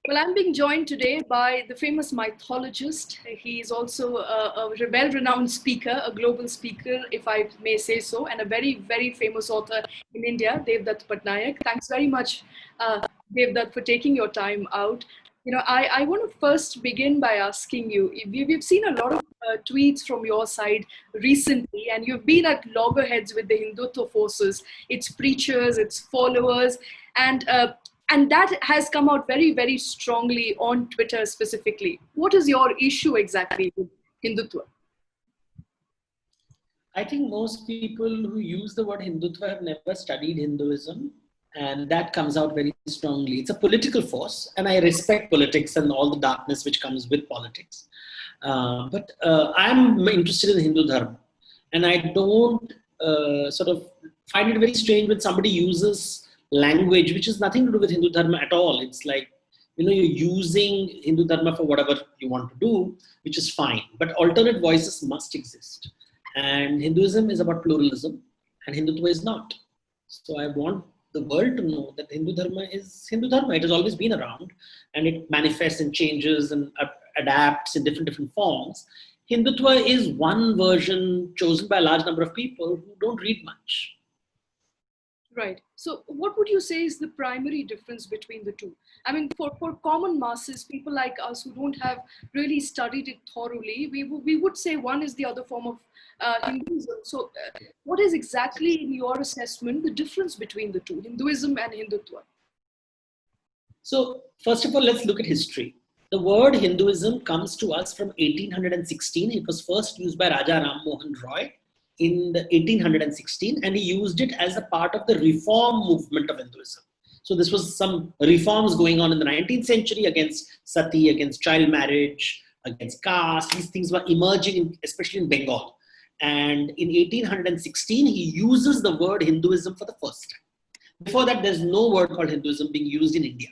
Well, I'm being joined today by the famous mythologist. He is also a well-renowned speaker, a global speaker, if I may say so, and a very, very famous author in India, Devdutt Pattnaik. Thanks very much, Devdutt, for taking your time out. I want to first begin by asking you, we've seen a lot of tweets from your side recently, and you've been at loggerheads with the Hindutva forces, its preachers, its followers, and and that has come out very, very strongly on Twitter specifically. What is your issue exactly with Hindutva? I think most people who use the word Hindutva have never studied Hinduism, and that comes out very strongly. It's a political force, and I respect politics and all the darkness which comes with politics. But I'm interested in Hindu Dharma, and I don't sort of find it very strange when somebody uses language which has nothing to do with Hindu Dharma at all. It's like, you're using Hindu Dharma for whatever you want to do, which is fine. But alternate voices must exist. And Hinduism is about pluralism, and Hindutva is not. So I want the world to know that Hindu Dharma is Hindu Dharma. It has always been around, and it manifests and changes and adapts in different forms. Hindutva is one version chosen by a large number of people who don't read much. Right. So, what would you say is the primary difference between the two? I mean, for common masses, people like us who don't have really studied it thoroughly, we would say one is the other form of Hinduism. So, what is exactly, in your assessment, the difference between the two, Hinduism and Hindutva? So, first of all, let's look at history. The word Hinduism comes to us from 1816. It was first used by Raja Ram Mohan Roy in the 1816, and he used it as a part of the reform movement of Hinduism. So this was some reforms going on in the 19th century against sati, against child marriage, against caste. These things were emerging, especially in Bengal. And in 1816, he uses the word Hinduism for the first time. Before that, there's no word called Hinduism being used in India.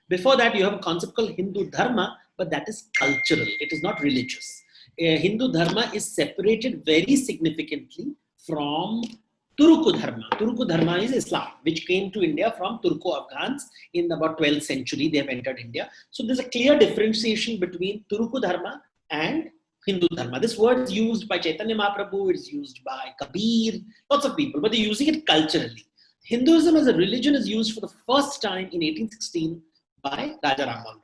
Before that, you have a concept called Hindu Dharma, but that is cultural. It is not religious. Hindu Dharma is separated very significantly from Turku Dharma. Turku Dharma is Islam, which came to India from Turko-Afghans in about 12th century. They have entered India. So there's a clear differentiation between Turku Dharma and Hindu Dharma. This word is used by Chaitanya Mahaprabhu, it's used by Kabir, lots of people, but they're using it culturally. Hinduism as a religion is used for the first time in 1816 by Raja Ram Mohan Roy.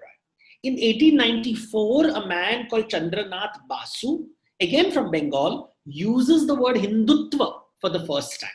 In 1894, a man called Chandranath Basu, again from Bengal, uses the word Hindutva for the first time.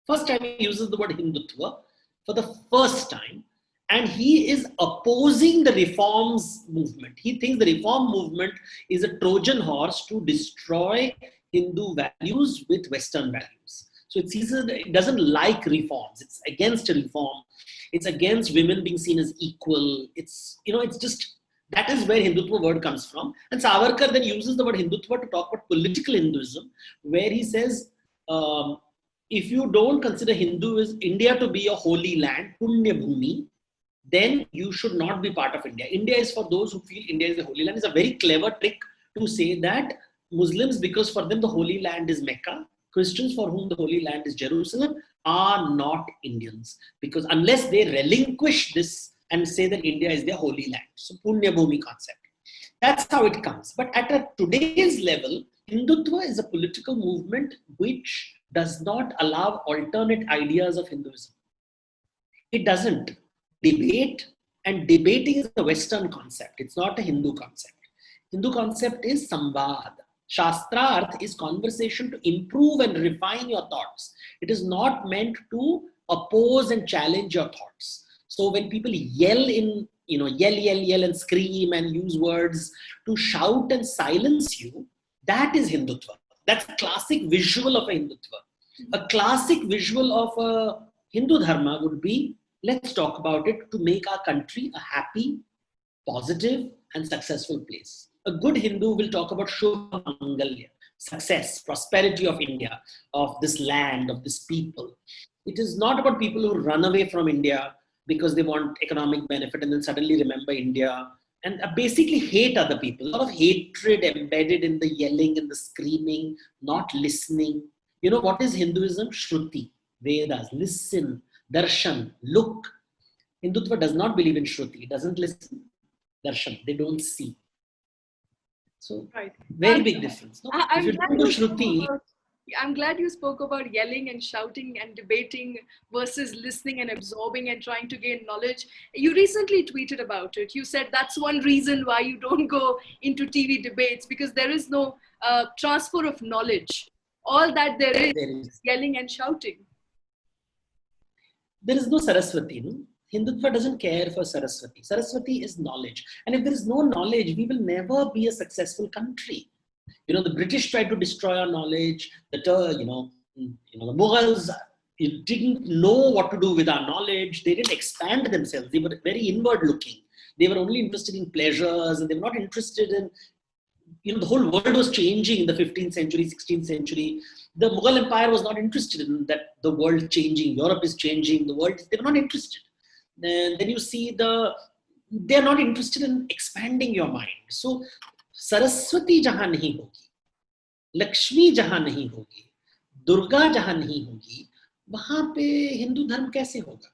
First time he uses the word Hindutva for the first time, and he is opposing the reforms movement. He thinks the reform movement is a Trojan horse to destroy Hindu values with Western values. So it doesn't like reforms. It's against a reform. It's against women being seen as equal. It's just, that is where Hindutva word comes from. And Savarkar then uses the word Hindutva to talk about political Hinduism, where he says, if you don't consider India to be a holy land, Punya Bhumi, then you should not be part of India. India is for those who feel India is a holy land. It's a very clever trick to say that Muslims, because for them the holy land is Mecca, Christians for whom the holy land is Jerusalem, are not Indians. Because unless they relinquish this and say that India is their holy land. So Punya Bhumi concept. That's how it comes. But at today's level, Hindutva is a political movement which does not allow alternate ideas of Hinduism. It doesn't debate, and debating is a Western concept. It's not a Hindu concept. Hindu concept is samvad. Shastrarth is conversation to improve and refine your thoughts. It is not meant to oppose and challenge your thoughts. So when people yell and scream and use words to shout and silence you, that is Hindutva. That's a classic visual of a Hindutva. A classic visual of a Hindu Dharma would be, let's talk about it to make our country a happy, positive, and successful place. A good Hindu will talk about Shubha Mangalya, success, prosperity of India, of this land, of this people. It is not about people who run away from India because they want economic benefit and then suddenly remember India and basically hate other people. A lot of hatred embedded in the yelling and the screaming, not listening. You know what is Hinduism? Shruti, Vedas, listen, darshan, look. Hindutva does not believe in Shruti, doesn't listen. Darshan, they don't see. So, right. very big difference. No? If I'm you glad don't do you spoke Shruti, about. I'm glad you spoke about yelling and shouting and debating versus listening and absorbing and trying to gain knowledge. You recently tweeted about it. You said that's one reason why you don't go into TV debates, because there is no transfer of knowledge. All that there is there is. yelling and shouting. There is no Saraswati. No? Hindutva doesn't care for Saraswati. Saraswati is knowledge. And if there is no knowledge, we will never be a successful country. The British tried to destroy our knowledge. The Mughals didn't know what to do with our knowledge. They didn't expand themselves. They were very inward looking. They were only interested in pleasures, and they were not interested in, the whole world was changing in the 15th century, 16th century. The Mughal Empire was not interested in that the world changing. Europe is changing. The world, they were not interested. And then you see they're not interested in expanding your mind. So Saraswati jahan nahi hogi, Lakshmi jahan nahi hogi, Durga jahan nahi hogi, wahan pe Hindu dharm kaise hoga?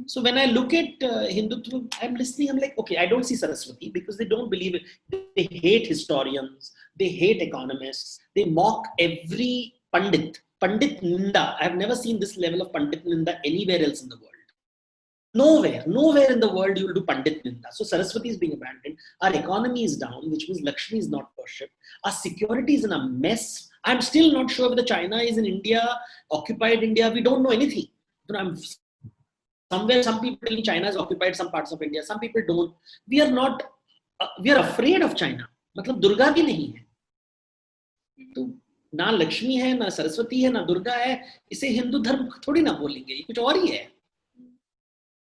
So when I look at Hindutva, I'm listening, I'm like, okay, I don't see Saraswati because they don't believe it. They hate historians, they hate economists, they mock every Pandit. Pandit Ninda. I've never seen this level of Pandit Ninda anywhere else in the world. Nowhere in the world you will do Pandit Ninda. So Saraswati is being abandoned. Our economy is down, which means Lakshmi is not worshipped. Our security is in a mess. I'm still not sure whether China is in India, occupied India. We don't know anything. Somewhere, some people tell me China has occupied some parts of India. Some people don't. We are not. We are afraid of China. मतलब दुर्गा भी नहीं है. तो ना लक्ष्मी है, ना सरस्वती है, ना दुर्गा है. इसे हिंदू धर्म थोड़ी ना बोलेंगे. ये कुछ और ही है.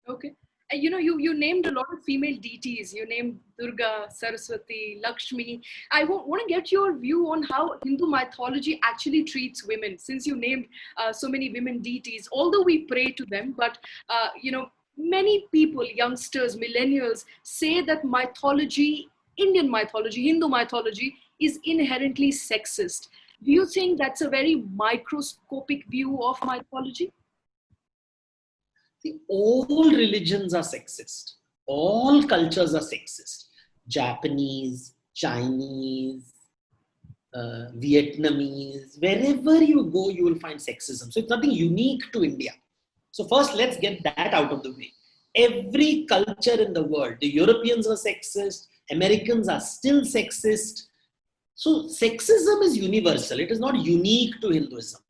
Okay. And you named a lot of female deities. You named Durga, Saraswati, Lakshmi. I want to get your view on how Hindu mythology actually treats women, since you named so many women deities. Although we pray to them, but many people, youngsters, millennials, say that mythology, Indian mythology, Hindu mythology, is inherently sexist. Do you think that's a very microscopic view of mythology? See, all religions are sexist. All cultures are sexist. Japanese, Chinese, Vietnamese, wherever you go, you will find sexism. So it's nothing unique to India. So first, let's get that out of the way. Every culture in the world, the Europeans were sexist, Americans are still sexist. So sexism is universal. It is not unique to Hinduism.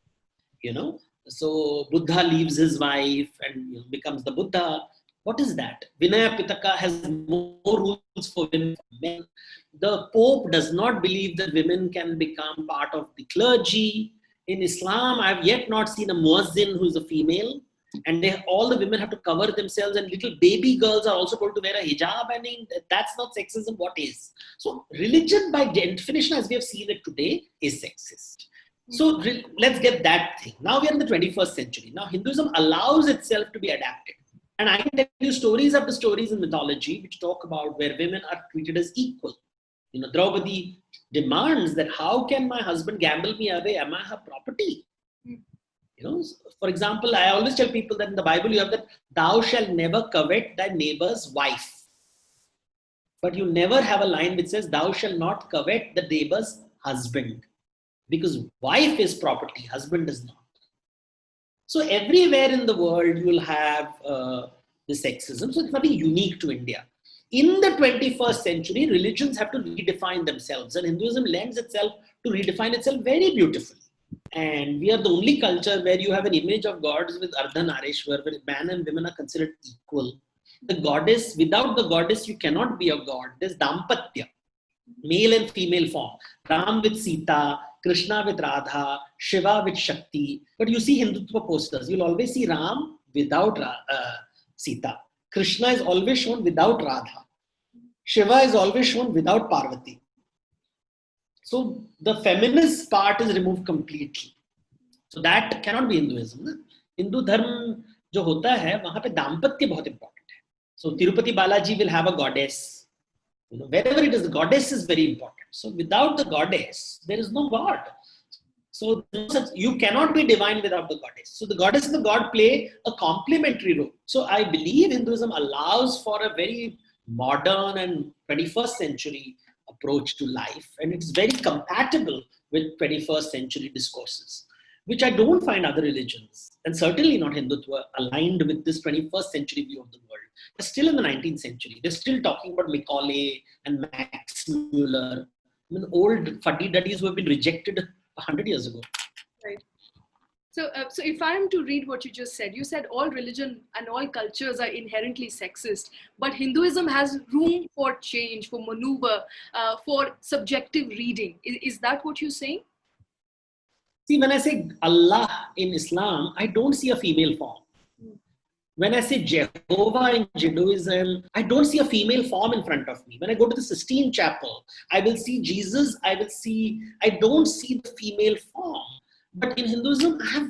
So Buddha leaves his wife and becomes the Buddha. What is that? Vinaya Pitaka has more rules for women than men. The Pope does not believe that women can become part of the clergy. In Islam, I have yet not seen a muezzin who is a female. And all the women have to cover themselves, and little baby girls are also going to wear a hijab. I mean, that's not sexism. What is? So religion, by definition, as we have seen it today, is sexist. So let's get that thing. Now we are in the 21st century. Now Hinduism allows itself to be adapted. And I can tell you stories after stories in mythology which talk about where women are treated as equal. Draupadi demands that how can my husband gamble me away? Am I her property? For example, I always tell people that in the Bible you have that thou shalt never covet thy neighbor's wife. But you never have a line which says thou shalt not covet the neighbor's husband. Because wife is property, husband is not. So everywhere in the world you will have this sexism. So it's nothing unique to India. In the 21st century, religions have to redefine themselves, and Hinduism lends itself to redefine itself very beautifully. And we are the only culture where you have an image of gods with Ardhanareshwar, where man and women are considered equal. The goddess, without the goddess, you cannot be a god. There's Dampatya, male and female form. Ram with Sita, Krishna with Radha, Shiva with Shakti. But you see Hindutva posters, you'll always see Ram without Sita. Krishna is always shown without Radha. Shiva is always shown without Parvati. So the feminist part is removed completely. So that cannot be Hinduism. Hindu dharm जो होता है वहाँ पे दाम्पत्य बहुत important है. So Tirupati Balaji will have a goddess. Wherever it is, the goddess is very important. So without the goddess, there is no God. So you cannot be divine without the goddess. So the goddess and the god play a complementary role. So I believe Hinduism allows for a very modern and 21st century approach to life, and it's very compatible with 21st century discourses, which I don't find other religions, and certainly not Hindutva, aligned with this 21st century view of the world. They're still in the 19th century. They're still talking about Macaulay and Max Muller. I mean, old fuddy-duddies who have been rejected 100 years ago. Right. So if I am to read what you just said, you said all religion and all cultures are inherently sexist, but Hinduism has room for change, for maneuver, for subjective reading. Is that what you're saying? See, when I say Allah in Islam, I don't see a female form. When I say Jehovah in Hinduism, I don't see a female form in front of me. When I go to the Sistine Chapel, I will see Jesus, I don't see the female form. But in Hinduism, I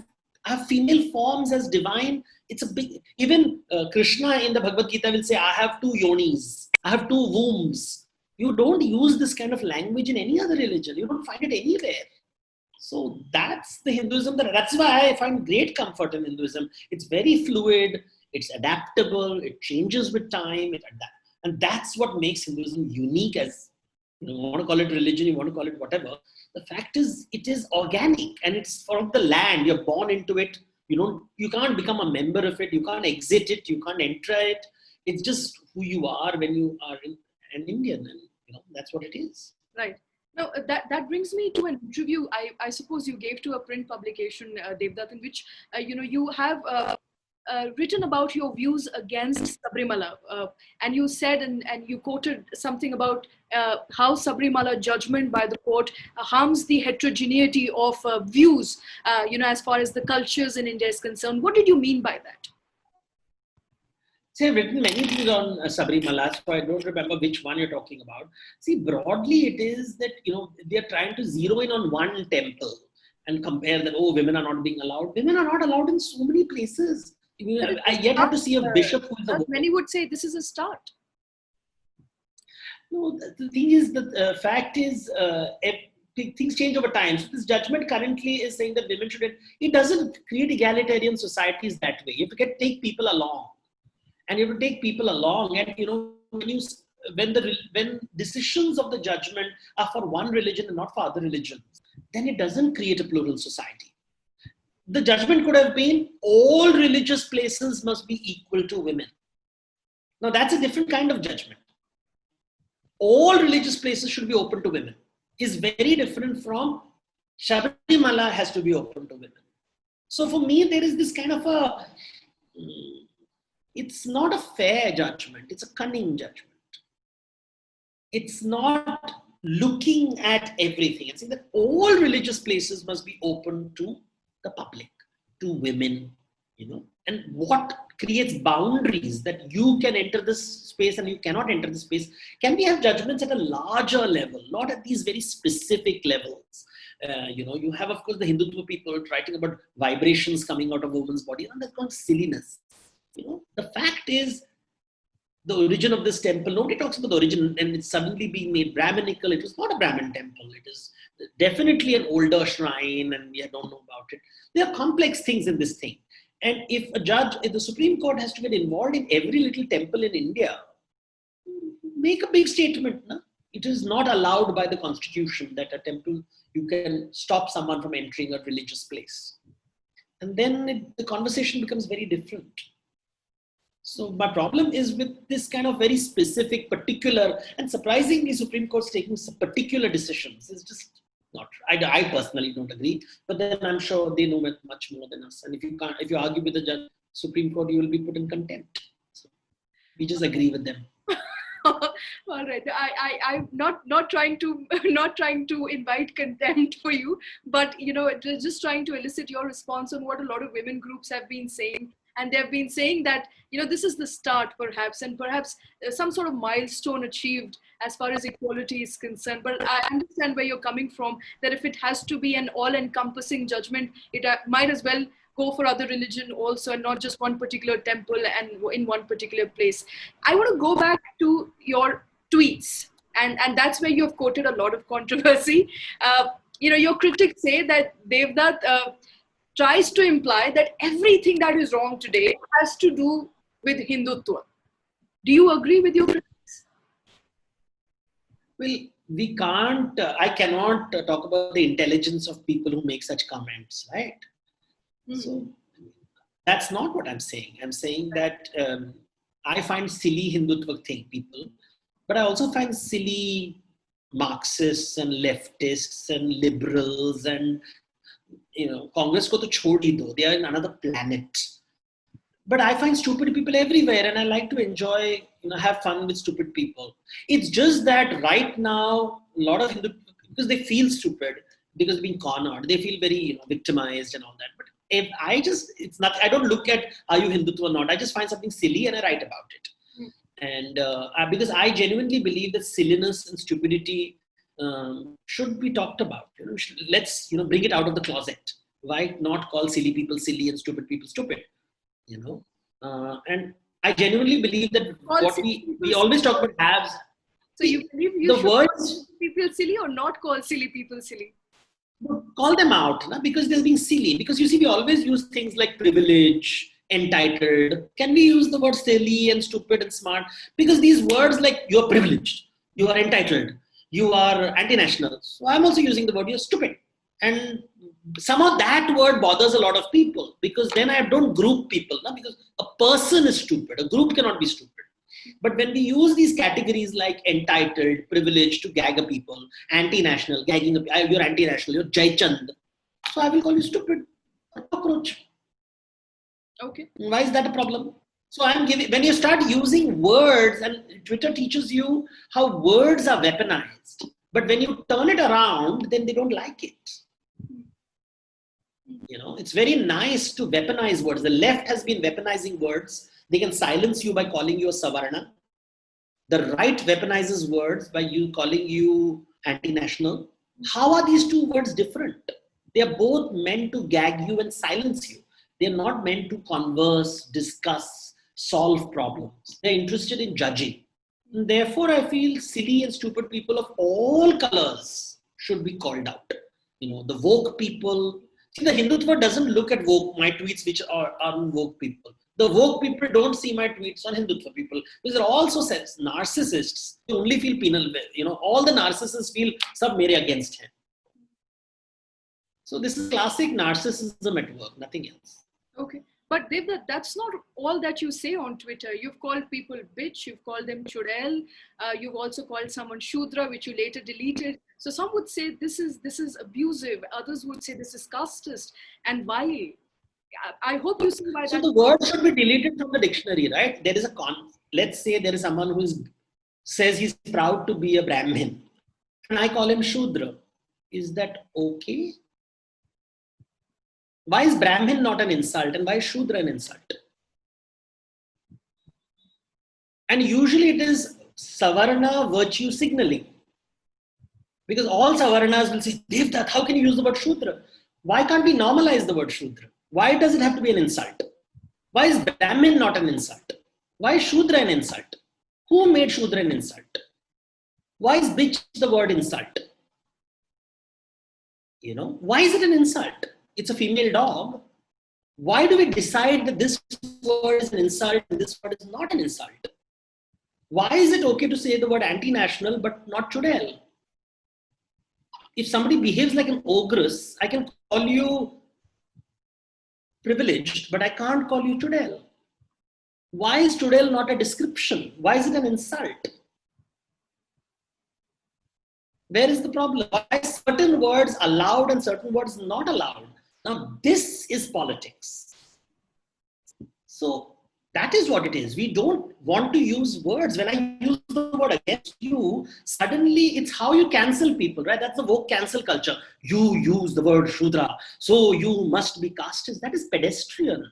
have female forms as divine. It's a big, even Krishna in the Bhagavad Gita will say, I have two yonis, I have two wombs. You don't use this kind of language in any other religion. You don't find it anywhere. So that's the Hinduism. That's why I find great comfort in Hinduism. It's very fluid, it's adaptable, it changes with time, and that's what makes Hinduism unique. As you want to call it religion, you want to call it whatever. The fact is, it is organic and it's from the land. You're born into it. You can't become a member of it. You can't exit it. You can't enter it. It's just who you are when you are an Indian, and that's what it is. Right. Now, that brings me to an interview I suppose you gave to a print publication, Devdutt, in which you have written about your views against Sabrimala, and you said and you quoted something about how Sabrimala judgment by the court harms the heterogeneity of views, as far as the cultures in India is concerned. What did you mean by that? See, I've written many things on Sabrimala, so I don't remember which one you're talking about. See, broadly it is that, they're trying to zero in on one temple and compare that, women are not being allowed. Women are not allowed in so many places. I yet have to see a bishop who is a woman. Many would say this is a start. No, the thing is, the fact is, things change over time. So this judgment currently is saying that women shouldn't. It doesn't create egalitarian societies that way. You have to take people along. And you have to take people along, and when decisions of the judgment are for one religion and not for other religions, then it doesn't create a plural society. The judgment could have been all religious places must be equal to women. Now that's a different kind of judgment. All religious places should be open to women. Is very different from Shbarimala has to be open to women. So for me, there is this kind of a. It's not a fair judgment. It's a cunning judgment. It's not looking at everything. It's saying that all religious places must be open to the public, to women, and what creates boundaries that you can enter this space and you cannot enter this space. Can we have judgments at a larger level, not at these very specific levels? You have, of course, the Hindutva people writing about vibrations coming out of a woman's body, and that's called silliness. The fact is, the origin of this temple, nobody talks about the origin, and it's suddenly being made Brahminical. It was not a Brahmin temple. It is definitely an older shrine, and we don't know about it. There are complex things in this thing. And if the Supreme Court has to get involved in every little temple in India, make a big statement. No? It is not allowed by the Constitution that a temple, you can stop someone from entering a religious place. And then the conversation becomes very different. So my problem is with this kind of very specific, particular, and surprisingly, Supreme Court's taking some particular decisions. It's just not. I personally don't agree, but then I'm sure they know much more than us. And if you argue with the Supreme Court, you will be put in contempt. So we just agree with them. All right. I'm not trying to invite contempt for you, but just trying to elicit your response on what a lot of women groups have been saying. And they've been saying that, this is the start perhaps, and perhaps some sort of milestone achieved as far as equality is concerned. But I understand where you're coming from, that if it has to be an all-encompassing judgment, it might as well go for other religion also, and not just one particular temple and in one particular place. I want to go back to your tweets, and that's where you have quoted a lot of controversy. your critics say that Devdutt tries to imply that everything that is wrong today has to do with Hindutva. Do you agree with your critics? Well, we can't, I cannot talk about the intelligence of people who make such comments, right? So that's not what I'm saying. I'm saying that I find silly Hindutva people, but I also find silly Marxists and leftists and liberals and Congress ko to chhod hi do. They are in another planet. But I find stupid people everywhere, and I like to enjoy, have fun with stupid people. It's just that right now, a lot of Hindu, because they feel stupid, because they're being cornered, they feel very, victimized and all that. But if it's not, I don't look at are you Hindutva or not. I just find something silly and I write about it. And because I genuinely believe that silliness and stupidity should be talked about. Let's, bring it out of the closet. Why not call silly people silly and stupid people stupid? And I genuinely believe that what we always talk about haves. So you believe you should call people silly or not call silly people silly? Call them out, because they're being silly. Because you see, we always use things like privilege, entitled. Can we use the word silly and stupid and smart? Because these words like you're privileged, you are entitled, you are anti-national. So I'm also using the word you're stupid. And somehow that word bothers a lot of people, because then I don't group people, because a person is stupid, a group cannot be stupid. But when we use these categories like entitled, privileged to gag a people, anti-national, gagging you're anti-national, you're Jai Chand, so I will call you stupid, a cockroach. Okay. Why is that a problem? So when you start using words, and Twitter teaches you how words are weaponized, but when you turn it around, then they don't like it. It's very nice to weaponize words. The left has been weaponizing words. They can silence you by calling you a Savarna. The right weaponizes words by calling you anti-national. How are these two words different? They are both meant to gag you and silence you. They are not meant to converse, discuss, solve problems. They're interested in judging. And therefore, I feel silly and stupid people of all colors should be called out. The woke people. See, the Hindutva doesn't look at my tweets, which are woke people. The woke people don't see my tweets on Hindutva people, because they're also narcissists. They only feel penal. All the narcissists feel sab mere against him. So this is classic narcissism at work, nothing else. Okay. But Devdutt, that's not all that you say on Twitter. You've called people bitch, you've called them chudel, you've also called someone shudra, which you later deleted. So some would say this is abusive, others would say this is casteist and vile. I hope you see why that. So the word should be deleted from the dictionary, right? There is let's say there is someone who says he's proud to be a Brahmin, and I call him Shudra. Is that okay? Why is Brahmin not an insult, and why is Shudra an insult? And usually it is Savarna virtue signaling. Because all Savarnas will say, Devdutt, how can you use the word Shudra? Why can't we normalize the word Shudra? Why does it have to be an insult? Why is Brahmin not an insult? Why is Shudra an insult? Who made Shudra an insult? Why is bitch the word insult? Why is it an insult? It's a female dog. Why do we decide that this word is an insult and this word is not an insult? Why is it okay to say the word anti-national but not chudel? If somebody behaves like an ogress, I can call you privileged, but I can't call you chudel. Why is chudel not a description? Why is it an insult? Where is the problem? Why are certain words allowed and certain words not allowed? Now, this is politics. So that is what it is. We don't want to use words. When I use the word against you, suddenly it's how you cancel people, right? That's the woke cancel culture. You use the word Shudra, so you must be casteist. That is pedestrian.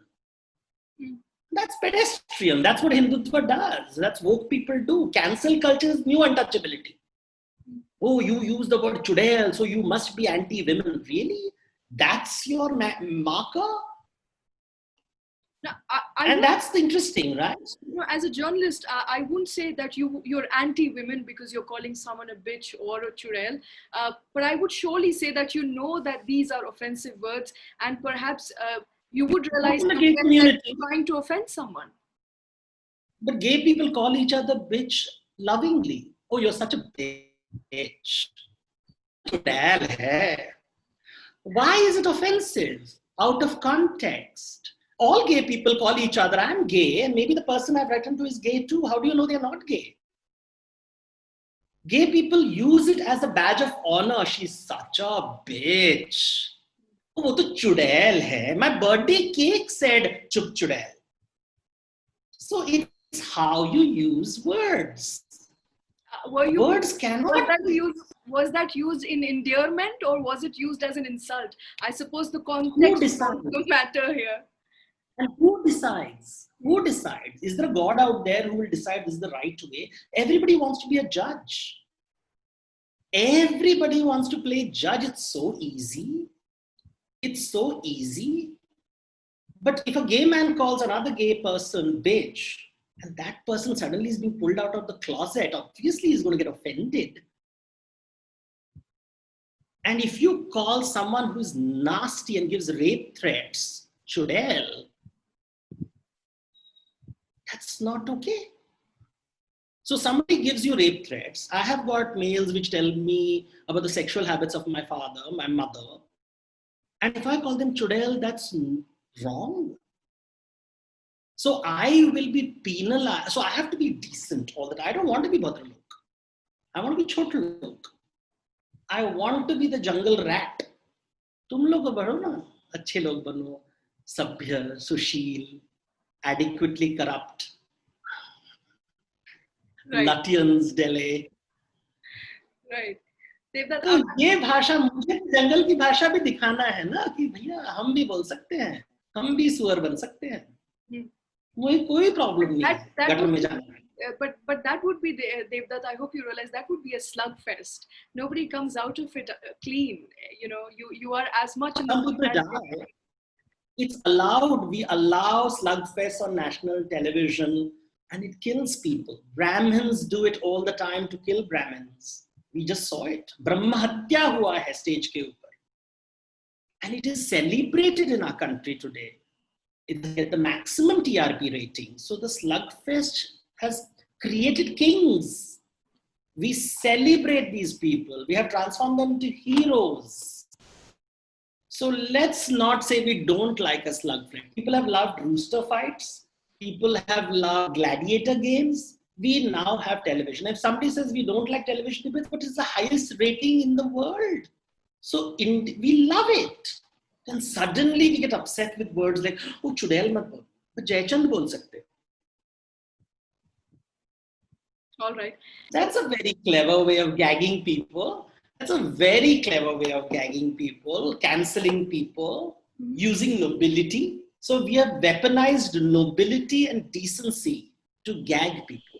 That's pedestrian. That's what Hindutva does. That's woke people do. Cancel culture is new untouchability. Oh, you use the word chudel, so you must be anti-women. Really? That's your marker? And that's the interesting, right? As a journalist, I wouldn't say that you're anti-women because you're calling someone a bitch or a churel, but I would surely say that you know that these are offensive words, and perhaps you would realize Not in the gay that community. you're trying to offend someone. But gay people call each other bitch lovingly. Oh, you're such a bitch. Chudal hai. Why is it offensive? Out of context. All gay people call each other, I'm gay, and maybe the person I've written to is gay too. How do you know they're not gay? Gay people use it as a badge of honor. She's such a bitch. वो तो चुड़ैल है. My birthday cake said chup चुड़ैल. So it's how you use words. Words cannot. Was that used in endearment or was it used as an insult? I suppose the context doesn't matter here. And who decides? Who decides? Is there a God out there who will decide this is the right way? Everybody wants to be a judge. Everybody wants to play judge. It's so easy. It's so easy. But if a gay man calls another gay person bitch, and that person suddenly is being pulled out of the closet, obviously he's going to get offended. And if you call someone who's nasty and gives rape threats, chudel, that's not okay. So somebody gives you rape threats. I have got mails which tell me about the sexual habits of my father, my mother. And if I call them chudel, that's wrong. So I will be penalized. So I have to be decent all the time. I don't want to be Bhadralok. I want to be Chotalok. I want to be the jungle rat. तुम लोग बढ़ो ना, अच्छे लोग बनो, सभ्य, सुशील, adequately corrupt, Lutians, Delhi. Right. तो ये भाषा मुझे जंगल की भाषा भी दिखाना है ना कि भैया हम भी बोल सकते हैं, हम भी सुअर बन सकते हैं. मुझे कोई प्रॉब्लम नहीं है गटर में जाना. But that would be Devdutt, I hope you realize that would be a slugfest. Nobody comes out of it clean. You know, you are as much in the. It's allowed. We allow slugfests on national television, and it kills people. Brahmins do it all the time to kill Brahmins. We just saw it. Brahma Hatya hua hai stage ke upar. And it is celebrated in our country today. It gets the maximum TRP rating. So the slugfest has created kings. We celebrate these people. We have transformed them into heroes. So let's not say we don't like a slugfest. People have loved rooster fights. People have loved gladiator games. We now have television. If somebody says we don't like television debates, but it's the highest rating in the world. So we love it. Then suddenly we get upset with words like, oh, chudel mat bol. But Jaychand bol sakte. All right. That's a very clever way of gagging people. That's a very clever way of gagging people, cancelling people, using nobility. So we have weaponized nobility and decency to gag people.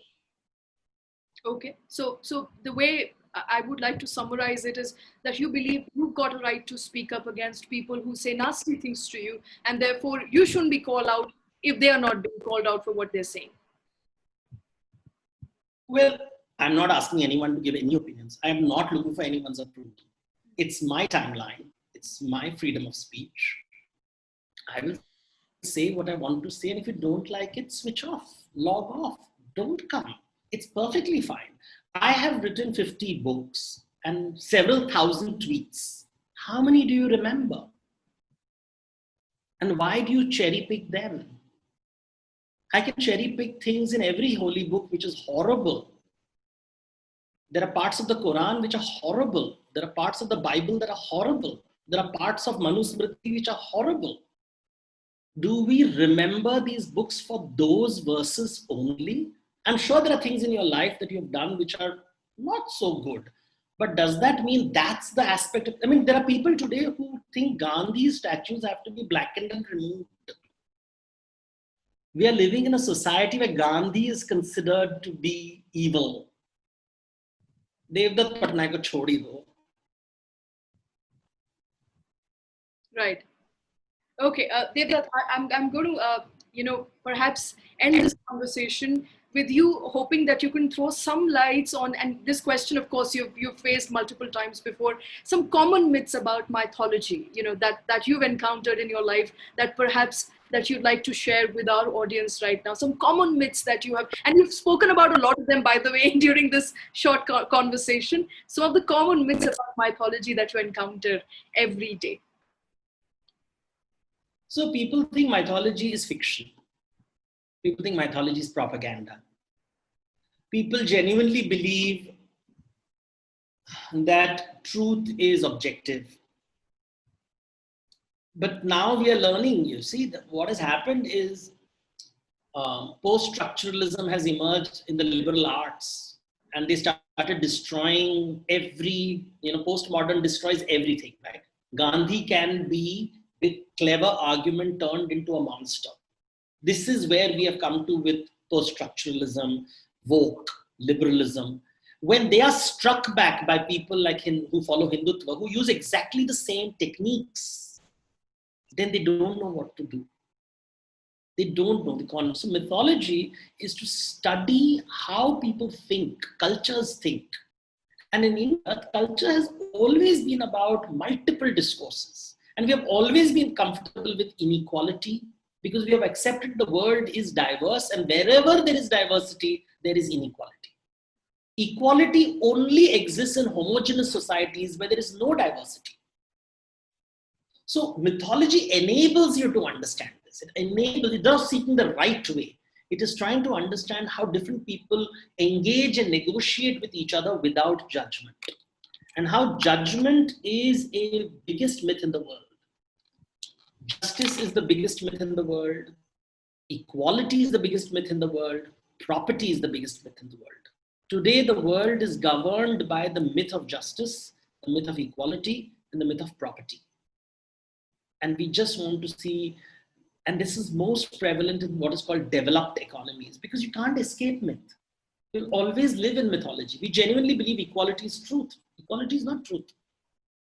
Okay. So the way I would like to summarize it is that you believe you've got a right to speak up against people who say nasty things to you, and therefore you shouldn't be called out if they are not being called out for what they're saying. Well, I'm not asking anyone to give any opinions. I'm not looking for anyone's approval. It's my timeline. It's my freedom of speech. I will say what I want to say, and if you don't like it, switch off, log off, don't come. It's perfectly fine. I have written 50 books and several thousand tweets. How many do you remember? And why do you cherry pick them? I can cherry pick things in every holy book which is horrible. There are parts of the Quran which are horrible. There are parts of the Bible that are horrible. There are parts of Manusmriti which are horrible. Do we remember these books for those verses only? I'm sure there are things in your life that you've done which are not so good. But does that mean that's the aspect of, I mean, there are people today who think Gandhi's statues have to be blackened and removed. We are living in a society where Gandhi is considered to be evil. Devdutt Pattnaik ko chhodi do. Right. Okay, Devdutt, I'm going to perhaps end this conversation with you hoping that you can throw some lights on, and this question, of course, you've faced multiple times before, some common myths about mythology, that you've encountered in your life, that perhaps that you'd like to share with our audience right now, some common myths that you have, and you've spoken about a lot of them, by the way, during this short conversation. Some of the common myths about mythology that you encounter every day. So people think mythology is fiction. People think mythology is propaganda. People genuinely believe that truth is objective. But now we are learning, you see, that what has happened is post-structuralism has emerged in the liberal arts, and they started destroying postmodern destroys everything, right? Gandhi can be, with clever argument, turned into a monster. This is where we have come to with post-structuralism, woke, liberalism. When they are struck back by people like who follow Hindutva, who use exactly the same techniques, then they don't know what to do. They don't know the concept. So mythology is to study how people think, cultures think. And in India, culture has always been about multiple discourses. And we have always been comfortable with inequality because we have accepted the world is diverse, and wherever there is diversity, there is inequality. Equality only exists in homogeneous societies where there is no diversity. So mythology enables you to understand this. It does seeking the right way. It is trying to understand how different people engage and negotiate with each other without judgment. And how judgment is a biggest myth in the world. Justice is the biggest myth in the world. Equality is the biggest myth in the world. Property is the biggest myth in the world. Today, the world is governed by the myth of justice, the myth of equality, and the myth of property. And we just want to see, and this is most prevalent in what is called developed economies, because you can't escape myth. You'll always live in mythology. We genuinely believe equality is truth. Equality is not truth.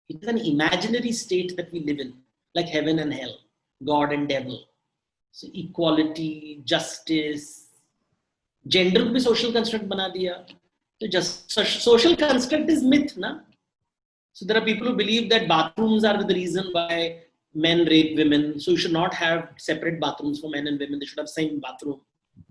It is an imaginary state that we live in, like heaven and hell, God and devil. So equality, justice, gender को भी social construct बना दिया. So just social construct is myth, na? So there are people who believe that bathrooms are the reason why men rape women. So you should not have separate bathrooms for men and women. They should have same bathroom.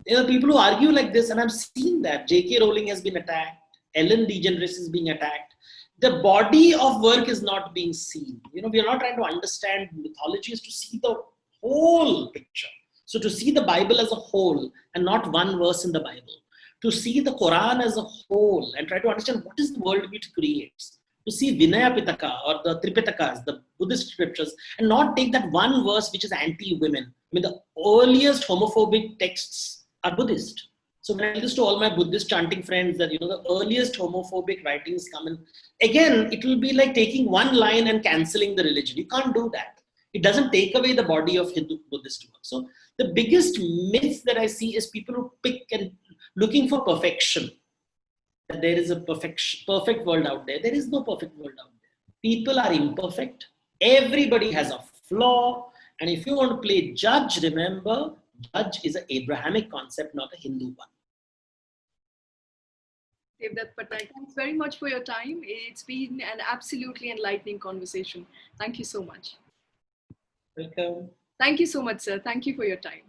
There are people who argue like this, and I've seen that. J.K. Rowling has been attacked. Ellen DeGeneres is being attacked. The body of work is not being seen. We are not trying to understand mythology, is to see the whole picture. So to see the Bible as a whole and not one verse in the Bible. To see the Quran as a whole and try to understand what is the world it creates. To see Vinaya Pitaka or the Tripitakas, the Buddhist scriptures, and not take that one verse which is anti-women. I mean, the earliest homophobic texts are Buddhist. So when I listen to all my Buddhist chanting friends that, the earliest homophobic writings come in, again, it will be like taking one line and cancelling the religion. You can't do that. It doesn't take away the body of Hindu Buddhist work. So the biggest myth that I see is people who pick and looking for perfection. That there is a perfect world out there. There is no perfect world out there. People are imperfect. Everybody has a flaw. And if you want to play judge, remember, judge is an Abrahamic concept, not a Hindu one. Devdutt Pattnaik, thanks very much for your time. It's been an absolutely enlightening conversation. Thank you so much. Welcome. Thank you so much, sir. Thank you for your time.